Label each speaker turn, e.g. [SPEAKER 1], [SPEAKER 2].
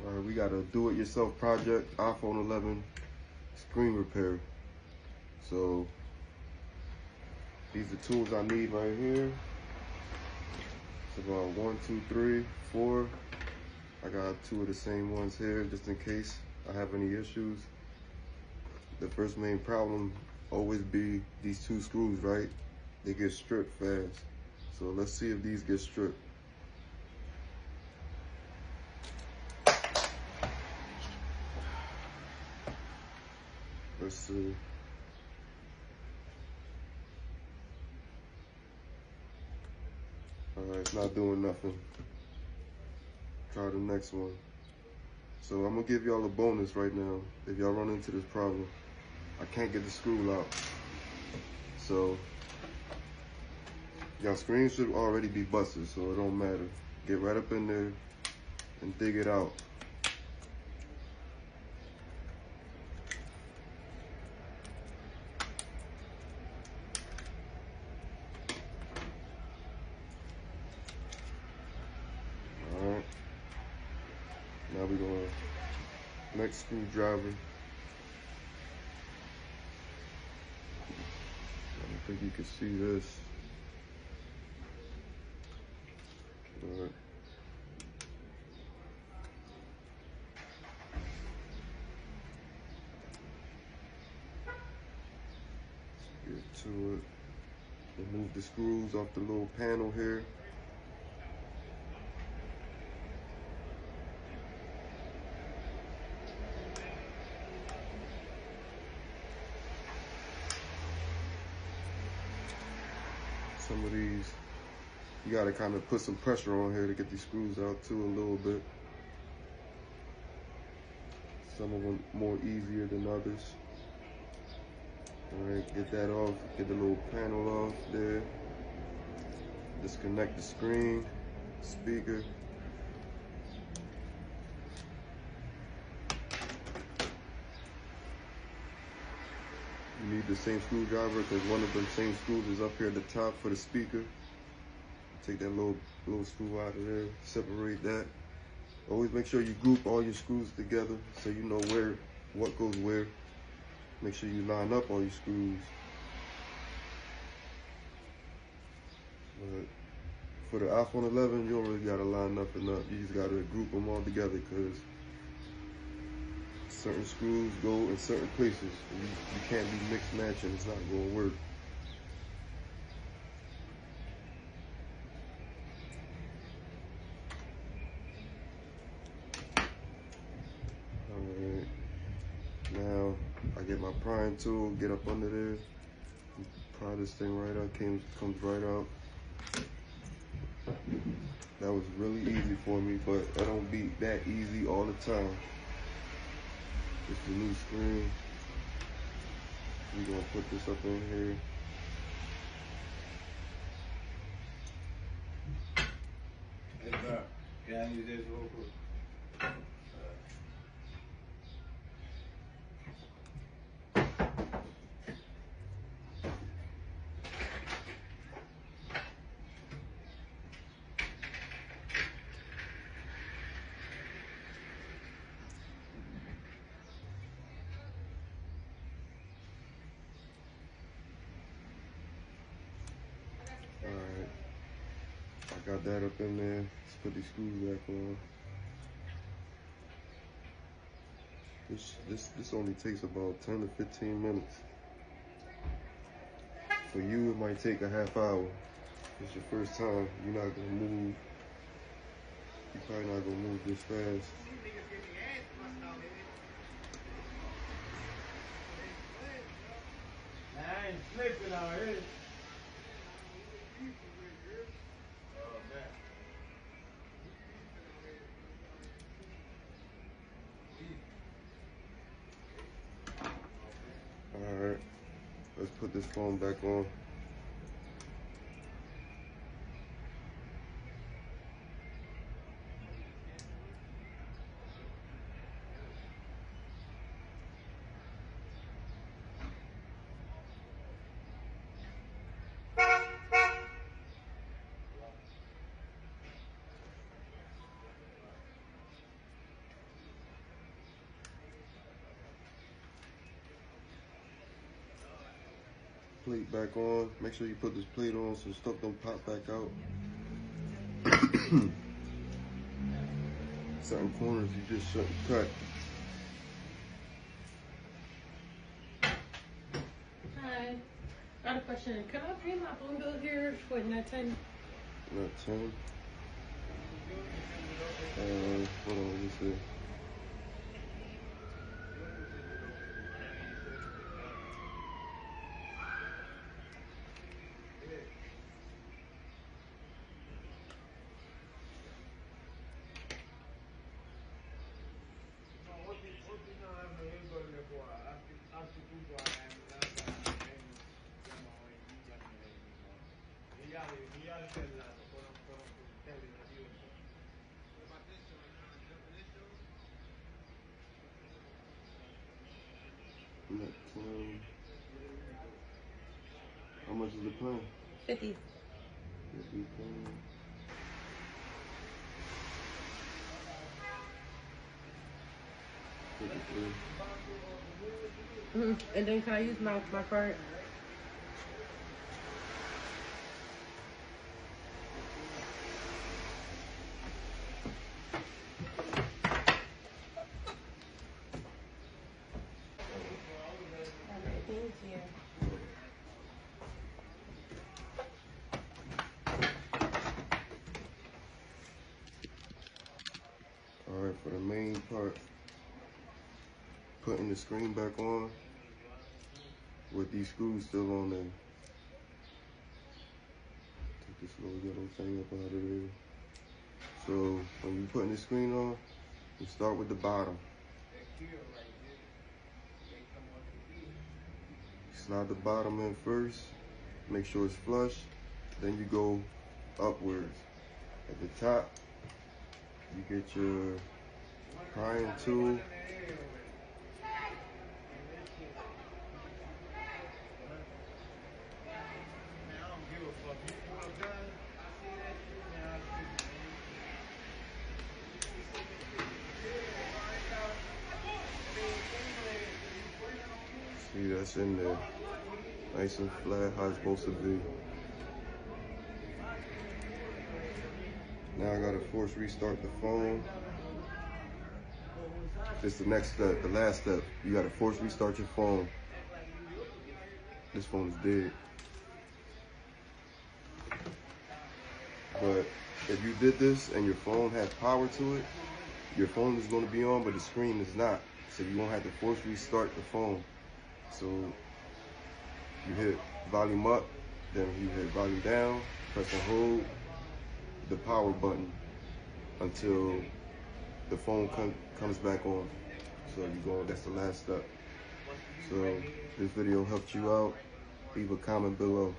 [SPEAKER 1] All right, we got a do-it-yourself project, iPhone 11 screen repair. So these are tools I need right here. It's about 1, 2, 3, 4. I got 2 of the same ones here just in case I have any issues. The first main problem always be these 2 screws, right? They get stripped fast. So let's see if these get stripped. Let's see. All right, it's not doing nothing. Try the next one. So I'm gonna give y'all a bonus right now if y'all run into this problem. I can't get the screw out. So y'all screen should already be busted, so it don't matter. Get right up in there and dig it out. Alright. Now we're going next screwdriver. I don't think you can see this. Alright. Get to it. Remove the screws off the little panel here. Some of these, you gotta kind of put some pressure on here to get these screws out too a little bit. Some of them more easier than others. All right, get that off, get the little panel off there. Disconnect the screen, speaker. You need the same screwdriver because one of them same screws is up here at the top for the speaker. Take that little screw out of there, separate that. Always make sure you group all your screws together so you know what goes where. Make sure you line up all your screws. But for the iPhone 11, you don't really gotta line nothing up. You just gotta group them all together because certain screws go in certain places. You can't be mixed matching. It's not gonna work. All right. Now I get my prying tool, get up under there, pry this thing right out. Comes right out. That was really easy for me, but it don't be that easy all the time. It's the new screen. We're gonna put this up in here.
[SPEAKER 2] Hey, bro, can I use this real quick?
[SPEAKER 1] All right, I got that up in there. Let's put these screws back on. This only takes about 10 to 15 minutes. For you, it might take a half hour. It's your first time. You're not gonna move. You're probably not gonna move this fast.
[SPEAKER 2] I ain't slipping already. Oh, man.
[SPEAKER 1] All right, let's put this phone back on. plate back on. Make sure you put this plate on so stuff don't pop back out. Certain corners you just shouldn't cut.
[SPEAKER 3] Hi. Got a question. Can I pay my phone bill here for net 10?
[SPEAKER 1] Not 10. Hold on, let me see. Net 10. How much is the plan?
[SPEAKER 3] 50.
[SPEAKER 1] 50 plan.
[SPEAKER 3] And then can I use my card? Thank you.
[SPEAKER 1] Alright, for the main part, putting the screen back on with these screws still on there. Take this little yellow thing up out of there. So when you're putting the screen on, you start with the bottom. Slide the bottom in first, make sure it's flush, then you go upwards. At the top, you get your prying tool. See, that's in there. Nice and flat, how it's supposed to be. Now I gotta force restart the phone. This is the next step, the last step. You gotta force restart your phone. This phone is dead. But if you did this and your phone had power to it, your phone is gonna be on, but the screen is not. So you won't have to force restart the phone. So you hit volume up, then you hit volume down, press and hold the power button until the phone comes back on. So you go, that's the last step. So this video helped you out. Leave a comment below.